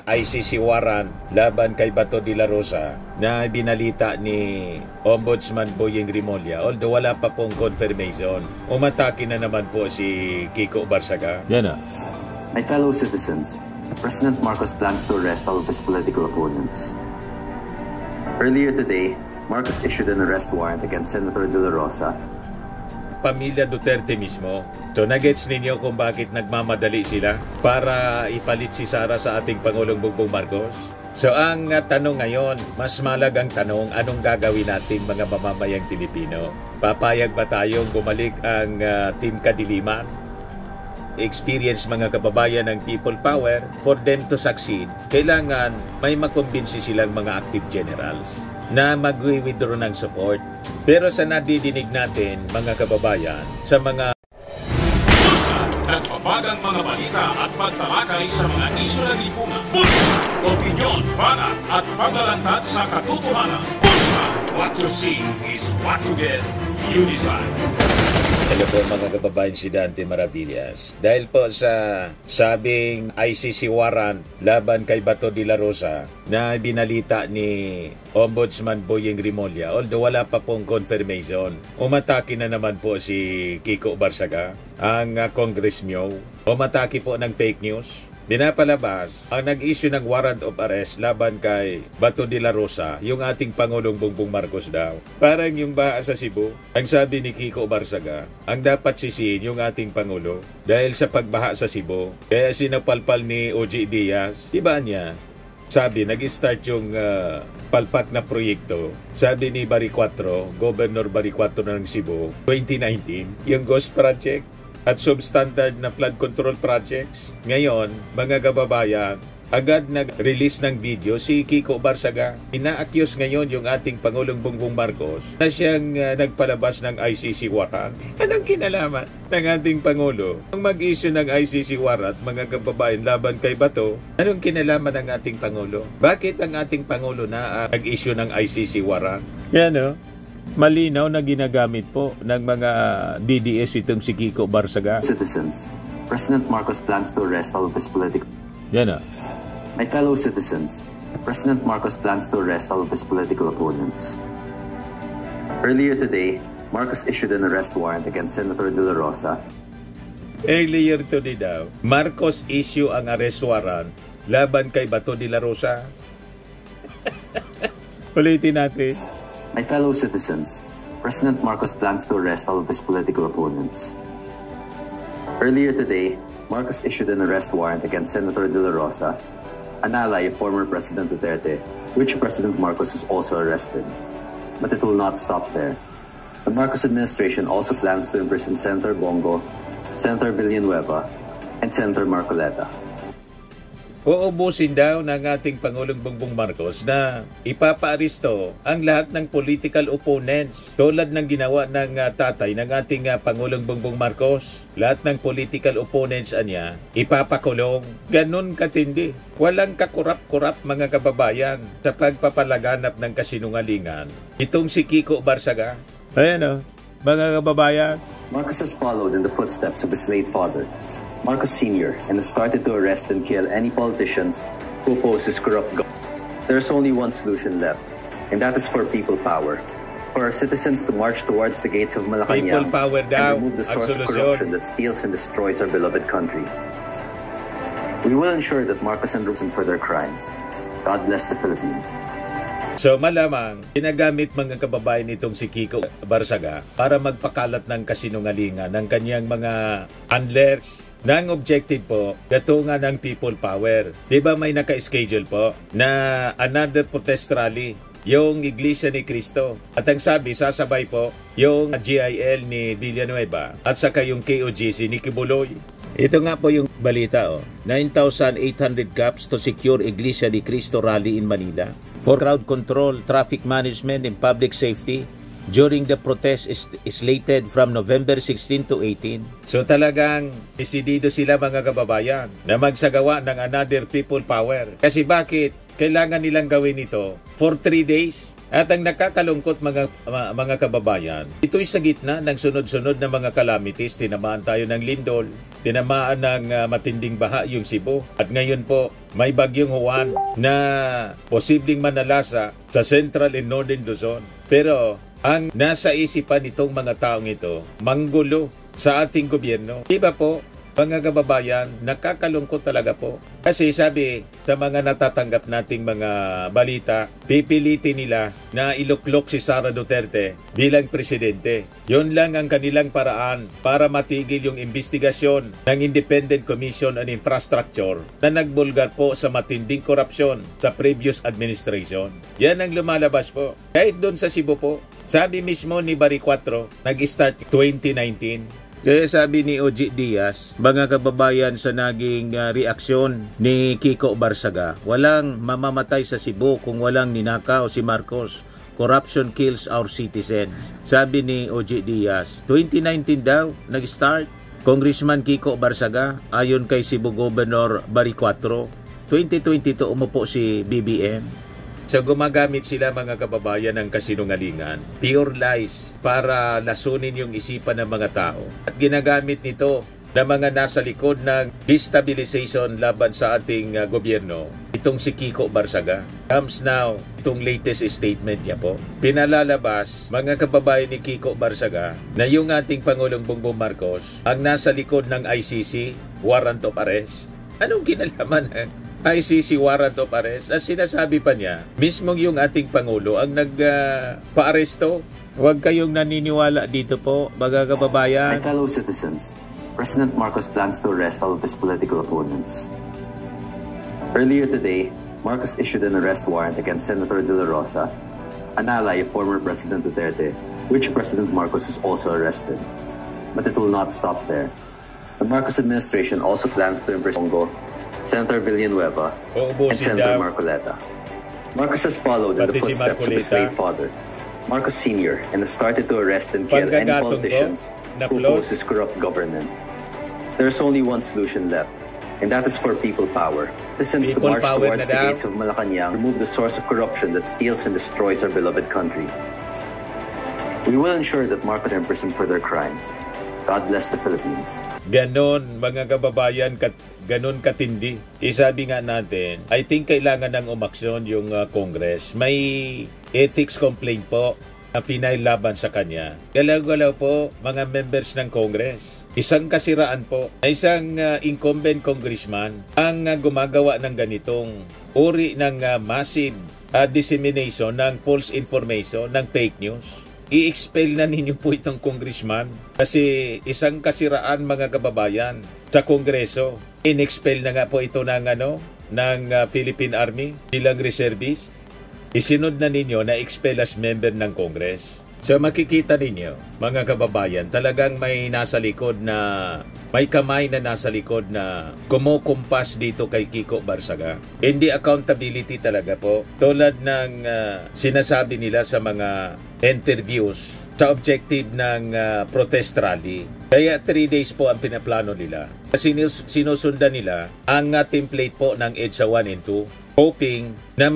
ICC warrant laban kay Bato de la Rosa na binalita ni Ombudsman Boyeng Rimulya, although wala pa pong confirmation. Umatake na naman po si Kiko Barsaga. Yan na. My fellow citizens, President Marcos plans to arrest all of his political opponents. Earlier today, Marcos issued an arrest warrant against Senator De La Rosa. Pamilya Duterte mismo. So nagets ninyo kung bakit nagmamadali sila para ipalit si Sara sa ating Pangulong Bongbong Marcos? So ang tanong ngayon, mas malagang tanong, anong gagawin natin mga mamamayang Pilipino? Papayag ba tayong bumalik ang Team Kadiliman? Experience mga kababayan ng people power, for them to succeed, kailangan may makumbinsi silang mga active generals na mag-withdraw ng support. Pero sa nadidinig natin, mga kababayan, sa mga nagpapagang mga balita at pagtalakay sa mga isyu ng lipunan. Bulsa! Opinyon, banat at paglalantad sa katotohanan. Bulsa! What you see is what you get. You decide. Hello po mga kababayan, si Dante Maravillas. Dahil po sa sabing ICC warrant laban kay Bato de la Rosa na binalita ni Ombudsman Boyeng Rimulya, although wala pa pong confirmation, umatake na naman po si Kiko Barsaga, ang Congress Myo. Umatake po ng fake news. Binapalabas ang nag-issue ng warrant of arrest laban kay Bato de la Rosa, yung ating Pangulong Bongbong Marcos daw. Parang yung baha sa Cebu, ang sabi ni Kiko Barsaga, ang dapat sisihin yung ating Pangulo dahil sa pagbaha sa Cebu. Kaya sinapalpal ni OG Diaz, iba niya, sabi, nag-start yung palpak na proyekto. Sabi ni Barry Cuatro, Governor Barry Cuatro ng Cebu, 2019, yung Ghost Project at substandard na flood control projects. Ngayon, mga kababayan, agad nag-release ng video si Kiko Barsaga. Ina-accuse ngayon yung ating Pangulong Bongbong Marcos na siyang nagpalabas ng ICC warrant. Anong kinalaman ng ating Pangulo? Ang mag-issue ng ICC warrant, mga kababayan, laban kay Bato, anong kinalaman ng ating Pangulo? Bakit ang ating Pangulo na nag-issue ng ICC warrant? Yan o. Malinaw na ginagamit po ng mga DDS itong si Kiko Barsaga. Citizens, President Marcos plans to arrest all of his political... Yan na. My fellow citizens, President Marcos plans to arrest all of his political opponents. Earlier today, Marcos issued an arrest warrant against Senator De La Rosa. Earlier today daw, Marcos issue ang arrest warrant laban kay Bato de la Rosa. Ulitin natin. My fellow citizens, President Marcos plans to arrest all of his political opponents. Earlier today, Marcos issued an arrest warrant against Senator De La Rosa, an ally of former President Duterte, which President Marcos is also arrested. But it will not stop there. The Marcos administration also plans to imprison Senator Bongo, Senator Villanueva, and Senator Marcoleta. Uubusin daw ng ating Pangulong Bongbong Marcos na ipapaaresto ang lahat ng political opponents tulad ng ginawa ng tatay ng ating Pangulong Bongbong Marcos. Lahat ng political opponents niya ipapakulong. Ganun katindi. Walang kakurap-kurap mga kababayan sa pagpapalaganap ng kasinungalingan. Itong si Kiko Barsaga. Ayan o, mga kababayan. Marcos has followed in the footsteps of his late father, Marcos Sr., and has started to arrest and kill any politicians who oppose his corrupt government. There's only one solution left, and that is for people power. For our citizens to march towards the gates of Malacanang and remove the source of corruption that steals and destroys our beloved country. We will ensure that Marcos and Rosen for their crimes. God bless the Philippines. So malamang, ginagamit mga kababayan itong si Kiko Barsaga para magpakalat ng kasinungalingan ng kanyang mga handlers. Nang objective po, gatungan ng people power. Diba may naka-schedule po na another protest rally, yung Iglesia ni Cristo. At ang sabi, sasabay po yung GIL ni Villanueva at saka yung KOGC ni Kibuloy. Ito nga po yung balita. 9,800 caps to secure Iglesia ni Cristo rally in Manila for crowd control, traffic management, and public safety during the protest is slated from November 16 to 18. So talagang desidido sila mga kababayan na magsagawa ng another people power. Kasi bakit kailangan nilang gawin ito for 3 days? At ang nakakalungkot mga kababayan, ito'y sa gitna ng sunod-sunod na mga calamities. Tinamaan tayo ng lindol, tinamaan ng matinding baha yung Cebu. At ngayon po, may bagyong Juan na posibleng manalasa sa Central and Northern Luzon. Pero ang nasa isipan nitong mga taong ito, manggulo sa ating gobyerno. Diba po, mga kababayan, nakakalungkot talaga po. Kasi sabi sa mga natatanggap nating mga balita, pipilitin nila na iluklok si Sara Duterte bilang presidente. Yun lang ang kanilang paraan para matigil yung investigasyon ng Independent Commission on Infrastructure na nagbulgar po sa matinding korupsyon sa previous administration. Yan ang lumalabas po. Kahit doon sa Cebu po, sabi mismo ni Barry 4, nag-start 2019. Kaya sabi ni Oji Diaz, mga kababayan, sa naging reaksyon ni Kiko Barsaga, walang mamamatay sa Cebu kung walang ninakaw si Marcos. Corruption kills our citizens. Sabi ni Oji Diaz, 2019 daw, nag-start. Congressman Kiko Barsaga, ayon kay Cebu Governor Barry 4, 2022 umupo si BBM. So gumagamit sila, mga kababayan, ng kasinungalingan, pure lies, para lasunin yung isipan ng mga tao. At ginagamit nito ng mga nasa likod ng destabilization laban sa ating gobyerno. Itong si Kiko Barsaga. Comes now, itong latest statement niya po. Pinalalabas, mga kababayan, ni Kiko Barsaga na yung ating Pangulong Bongbong Marcos ang nasa likod ng ICC warrant of arrest. Anong kinalaman ICC warrant of arrest? As sinasabi pa niya, mismong yung ating Pangulo ang nagpa-aresto. Huwag kayong naniniwala dito po, mga kababayan. My fellow citizens, President Marcos plans to arrest all of his political opponents. Earlier today, Marcos issued an arrest warrant against Senator De La Rosa, an ally of former President Duterte, which President Marcos is also arrested. But it will not stop there. The Marcos administration also plans to imprison Bongo, Senator Villanueva, and Senator Marcoleta. Marcos has followed in the footsteps of his late father, Marcos Sr., and has started to arrest and kill any politicians who opposes corrupt government. There's only one solution left, and that is for people power. Since the march towards the gates of Malacanang, remove the source of corruption that steals and destroys our beloved country. We will ensure that Marcos are imprisoned for their crimes. God bless the Philippines. Ganon, mga kababayan, ganon katindi. Isabi nga natin, I think kailangan ng umaksyon yung Congress. May ethics complaint po na pinailaban sa kanya. Galaw-galaw po, mga members ng Congress. Isang kasiraan po, isang incumbent congressman ang gumagawa ng ganitong uri ng massive dissemination ng false information, ng fake news. I-expel na ninyo po itong congressman kasi isang kasiraan, mga kababayan, sa Kongreso. In-expel na nga po ito ng Philippine Army bilang reservist. Isinod na ninyo na expel as member ng Congress. So makikita ninyo, mga kababayan, talagang may nasa likod na, may kamay na nasa likod na kumukumpas dito kay Kiko Barsaga. Hindi accountability talaga po. Tulad ng sinasabi nila sa mga interviews sa objective ng protest rally. Kaya 3 days po ang pinaplano nila. Sinusundan nila ang template po ng EDSA 1 and 2, hoping na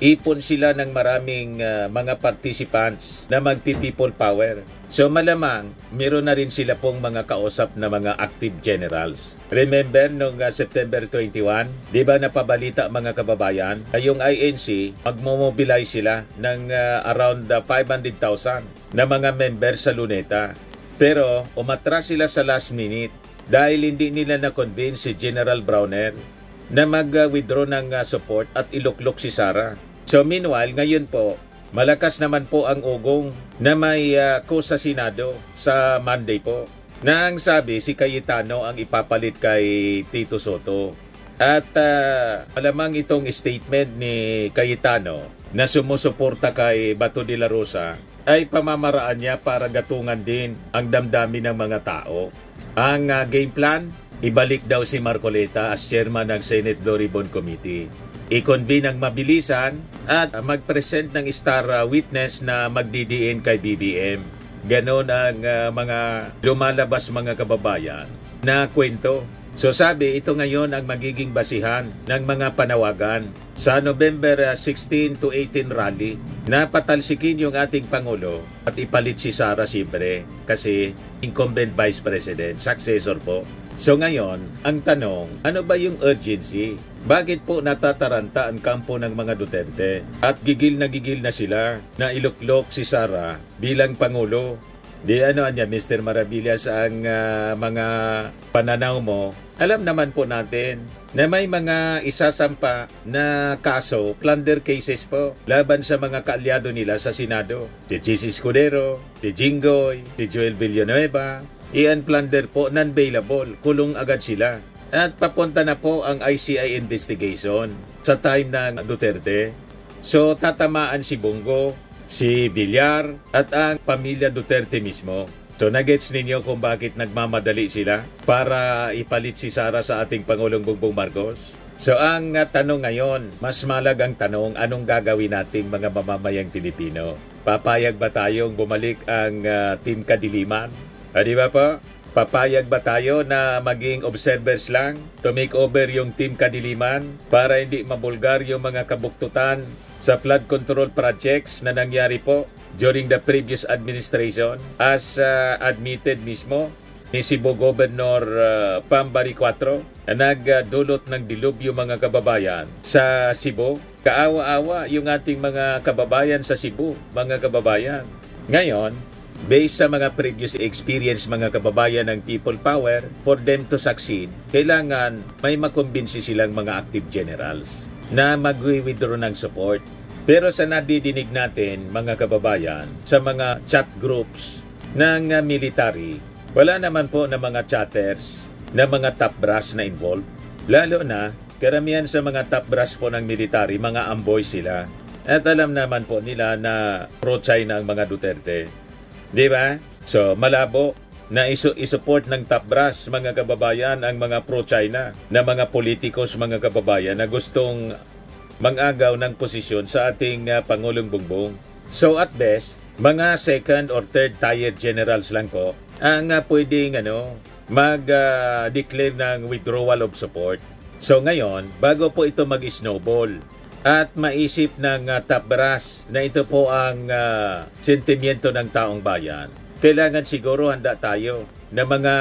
ipon sila ng maraming mga participants na magpi-people power. So malamang, meron na rin sila pong mga kausap na mga active generals. Remember, noong September 21, di ba napabalita, mga kababayan, na yung INC, magmomobilize sila ng around 500,000 na mga members sa Luneta. Pero umatras sila sa last minute dahil hindi nila na-convince si General Browner na mag-withdraw ng support at iluklok si Sara. So meanwhile, ngayon po, malakas naman po ang ugong na may sa Senado sa Monday po. Na ang sabi, si Cayetano ang ipapalit kay Tito Soto. At malamang itong statement ni Cayetano na sumusuporta kay Bato de la Rosa ay pamamaraan niya para gatungan din ang damdamin ng mga tao. Ang game plan, ibalik daw si Marcoleta as chairman ng Senate Blue Ribbon Committee. I-convene ang mabilisan at mag-present ng star witness na magdidiin kay BBM. Ganon ang mga lumalabas, mga kababayan, na kwento. So sabi, ito ngayon ang magiging basihan ng mga panawagan sa November 16 to 18 rally na patalsikin yung ating Pangulo at ipalit si Sara Sibre kasi incumbent Vice President, successor po. So ngayon, ang tanong, ano ba yung urgency? Bakit po natataranta ang kampo ng mga Duterte at gigil na sila na iluklok si Sara bilang Pangulo? Di ano niya, Mr. Maravillas, ang mga pananaw mo. Alam naman po natin na may mga isasampa na kaso, plunder cases po, laban sa mga kaalyado nila sa Senado. Si Chis Escudero, si Jinggoy, si Joel Villanueva, iyan plunder po, non-bailable, kulong agad sila. At papunta na po ang ICI investigation sa time ng Duterte. So tatamaan si Bongo, si Villar at ang pamilya Duterte mismo. So nagets ninyo kung bakit nagmamadali sila para ipalit si Sara sa ating Pangulong Bongbong Marcos? So ang tanong ngayon, mas malagang tanong, anong gagawin nating mga mamamayang Pilipino? Papayag ba tayong bumalik ang Team Kadiliman? Di ba po? Papayag ba tayo na maging observers lang to make over yung Team Kadiliman para hindi mabulgar yung mga kabuktutan sa flood control projects na nangyari po during the previous administration as admitted mismo ni Cebu Governor Pam Baricuatro na nagdulot ng dilubyo mga kababayan sa Cebu. Kaawa-awa yung ating mga kababayan sa Cebu, mga kababayan. Ngayon, based sa mga previous experience mga kababayan ng people power, for them to succeed, kailangan may makumbinsi silang mga active generals na mag-withdraw ng support. Pero sa nadidinig natin mga kababayan sa mga chat groups ng military, wala naman po na mga chatters na mga top brass na involved. Lalo na karamihan sa mga top brass po ng military, mga amboy sila. At alam naman po nila na pro-China ang mga Duterte. Di ba? So malabo na isupport ng top brass mga kababayan ang mga pro-China na mga politikos mga kababayan na gustong mangagaw ng posisyon sa ating Pangulong Bongbong. So at best, mga second or third tier generals lang po ang pwedeng mag-declare ng withdrawal of support. So ngayon, bago po ito mag-snowball at maisip ng top brass na ito po ang sentimiento ng taong bayan, kailangan siguro handa tayo na mga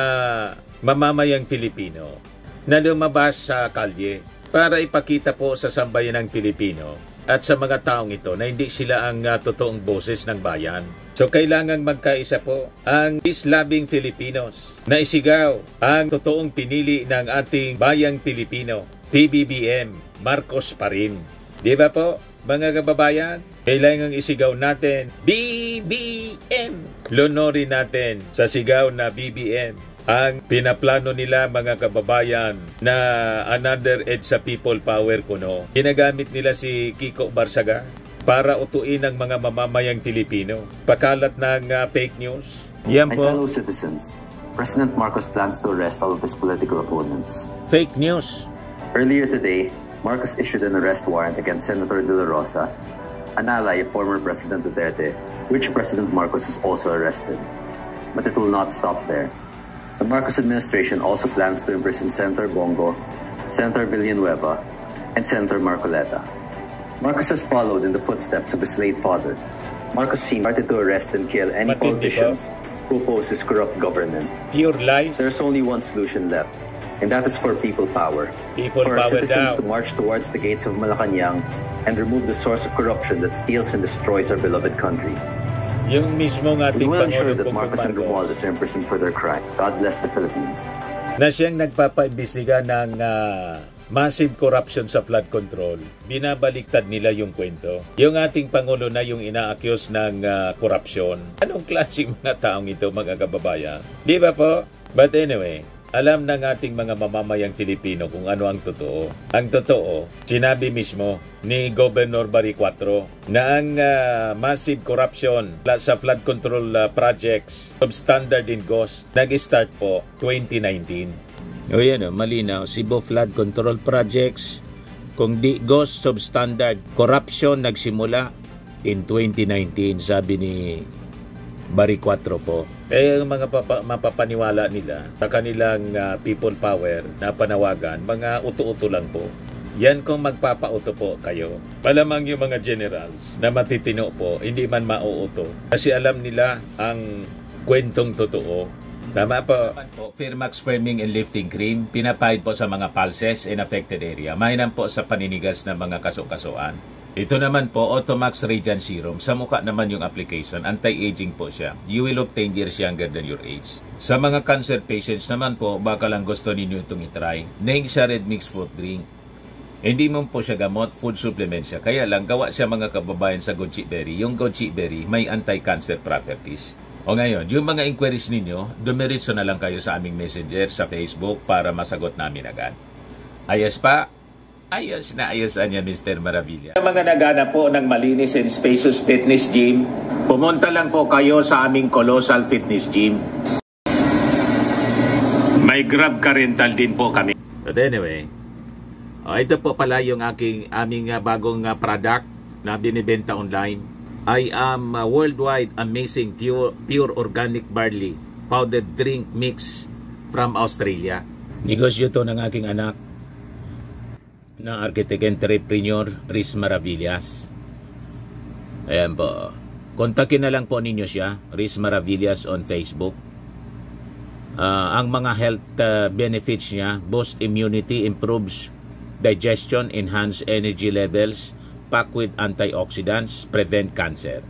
mamamayang Pilipino na lumabas sa kalye para ipakita po sa sambayan ng Pilipino at sa mga taong ito na hindi sila ang totoong boses ng bayan. So kailangan magkaisa po ang peace-loving Filipinos na isigaw ang totoong pinili ng ating bayang Pilipino, PBBM, Marcos pa rin. Di ba po, mga kababayan? Kailangan isigaw natin, BBM! Lunorin natin sa sigaw na BBM ang pinaplano nila mga kababayan na another edge sa people power kuno. Ginagamit nila si Kiko Barsaga para utuin ang mga mamamayang Pilipino. Pakalat ng fake news. Yan po. My fellow citizens, President Marcos plans to arrest all of his political opponents. Fake news. Earlier today, Marcos issued an arrest warrant against Senator De La Rosa, an ally of former President Duterte, which President Marcos has also arrested. But it will not stop there. The Marcos administration also plans to imprison Senator Bongo, Senator Villanueva, and Senator Marcoleta. Marcos has followed in the footsteps of his late father. Marcos started to arrest and kill any politicians who oppose his corrupt government. Pure lies. There's only one solution left, and that is for people power. People for our power citizens down. to march towards the gates of Malacanang and remove the source of corruption that steals and destroys our beloved country. Yung mismong We ating will ensure Pangulong that Marcos and Bongbong Romualdez are imprisoned for their crime. God bless the Philippines. na siyang nagpapaimbestiga ng massive corruption sa flood control, binabaliktad nila yung kwento. Yung ating Pangulo na yung ina-accuse ng korupsyon. Anong klaseng mga taong ito, mga kababayan? Di ba po? But anyway, alam ng ating mga mamamayang Filipino kung ano ang totoo. Ang totoo, sinabi mismo ni Governor Baricuatro na ang massive corruption sa flood control projects substandard in GOS nag-start po 2019. O yan o, malinaw. Cebu Flood Control Projects, kung di GOS substandard, corruption nagsimula in 2019, sabi ni Baricuatro po. yung mga mapapaniwala nila sa kanilang people power na panawagan, mga uto-uto lang po. Yan kung magpapauto po kayo. Malamang yung mga generals na matitino po, hindi man mauuto. Kasi alam nila ang kwentong totoo. Tama po. Firmax Firming and Lifting Cream, pinapahid po sa mga pulses in affected area. Mainam po sa paninigas ng mga kaso-kasuan. Ito naman po, Automax Radiant Serum. Sa mukha naman yung application, anti-aging po siya. You will look 10 years younger than your age. Sa mga cancer patients naman po, baka lang gusto ninyo itong itry. Ning siya red mixed fruit drink. Hindi mo po siya gamot, food supplement siya. Kaya lang, gawa siya mga kababayan sa goji berry. Yung goji berry, may anti-cancer properties. O ngayon, yung mga inquiries ninyo, dumiritso na lang kayo sa aming messenger sa Facebook para masagot namin agad. Ayos pa? Ayos na ayos niya, Mr. Maravilla. Sa mga naghanap po ng malinis and spacious fitness gym, pumunta lang po kayo sa aming Colossal Fitness Gym. May Grab car rental din po kami. But anyway, ito po pala yung aming bagong product na binibenta online. I am worldwide amazing pure organic barley powdered drink mix from Australia. Negosyo to ng aking anak na architect entrepreneur Riz Maravillas. Ayan po. Kontakin na lang po ninyo siya, Riz Maravillas on Facebook. Ang mga health benefits niya, boost immunity, improves digestion, enhance energy levels, packed with antioxidants, prevent cancer.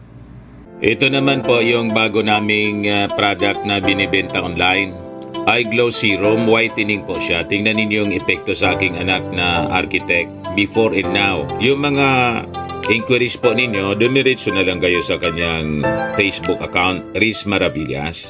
Ito naman po yung bago naming product na binibenta online. Eye Glow Serum, whitening po siya. Tingnan ninyo yung epekto sa aking anak na architect before and now. Yung mga inquiries po ninyo, dumiretso na lang kayo sa kanyang Facebook account, Riz Maravillas.